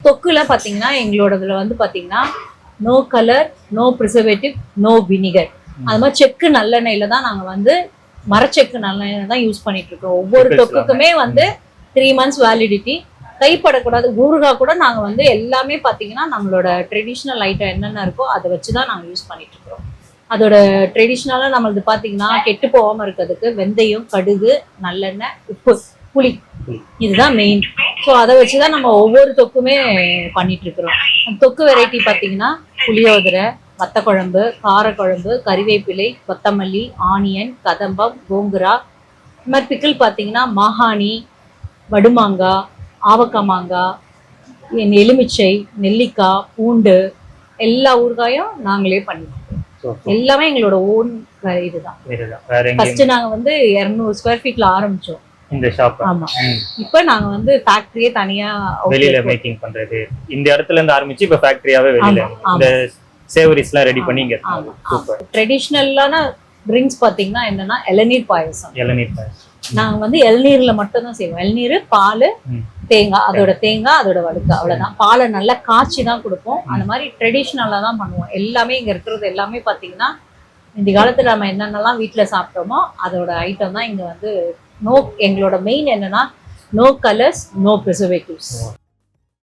தொக்குல பாத்தீங்கன்னா எங்களோடதுல வந்து பாத்தீங்கன்னா no colour, no preservative, no vinegar. அது மாதிரி செக்கு நல்லெண்ணெயில தான் நாங்க வந்து மரச்செக்கு நல்லெண்ணெய் தான் யூஸ் பண்ணிட்டு இருக்கோம். ஒவ்வொரு தொக்குக்குமே வந்து 3 months வேலிடிட்டி. கைப்படக்கூடாது. ஊறுகாய் கூட நாங்க வந்து எல்லாமே பாத்தீங்கன்னா நம்மளோட ட்ரெடிஷ்னல் ஐட்டம் என்னென்ன இருக்கோ அதை வச்சுதான் நாங்க யூஸ் பண்ணிட்டு இருக்கிறோம். அதோட ட்ரெடிஷ்னலா நம்மளது பாத்தீங்கன்னா கெட்டு போகாம இருக்கிறதுக்கு வெந்தயம், கடுகு, நல்லெண்ணெய், உப்பு, புளி, இதுதான் மெயின். ஸோ அதை வச்சுதான் நம்ம ஒவ்வொரு தொக்குமே பண்ணிட்டு இருக்கிறோம். தொக்கு வெரைட்டி பாத்தீங்கன்னா புளியோதரை, வத்த குழம்பு, காரக்குழம்பு, கறிவேப்பிலை, கொத்தமல்லி, ஆனியன், கதம்பம், கோங்குரா. இது மாதிரி பிக்கிள் பாத்தீங்கன்னா மாகாணி, வடுமாங்காய், ஆவக்காய் மாங்காய், எலுமிச்சை, நெல்லிக்காய், பூண்டு, எல்லா ஊறுகாயும் நாங்களே பண்ணிருக்கோம். எல்லாமே எங்களோட ஓன் இதுதான். ஃபர்ஸ்ட் நாங்க வந்து 200 ஸ்கொயர் ஃபீட்ல ஆரம்பிச்சோம் இந்த ஷாப். ஆமா. இப்போ நாங்க வந்து ஃபேக்டரியே தனியா வெளியில மேக்கிங் பண்றது. இந்த இடத்துல இருந்து ஆரம்பிச்சு இப்ப ஃபேக்டரியாவே வெளியில இந்த சேவரிஸ்லாம் ரெடி பண்ணி இங்க. சூப்பர். ட்ரெடிஷனலான ட்ரிங்க்ஸ் பாத்தீங்கன்னா என்னன்னா இளநீர் பாயசம். இளநீர் பாயசம் நாங்க வந்து இளநீர்ல மட்டும் தான் செய்வோம். இளநீர், பால், தேங்காய், அதோட வடுக்கு, அவ்வளவுதான். பாலை நல்லா காய்ச்சி தான் கொடுப்போம். அந்த மாதிரி ட்ரெடிஷ்னலா தான் பண்ணுவோம். எல்லாமே இங்க இருக்கிறது எல்லாமே பாத்தீங்கன்னா இந்த காலத்துல நம்ம என்னென்னலாம் வீட்டுல சாப்பிட்டோமோ அதோட ஐட்டம் தான் இங்க வந்து. எங்களோட மெயின் என்னன்னா நோ கலர்ஸ், நோ ப்ரிசர்வேட்டிவ்ஸ்.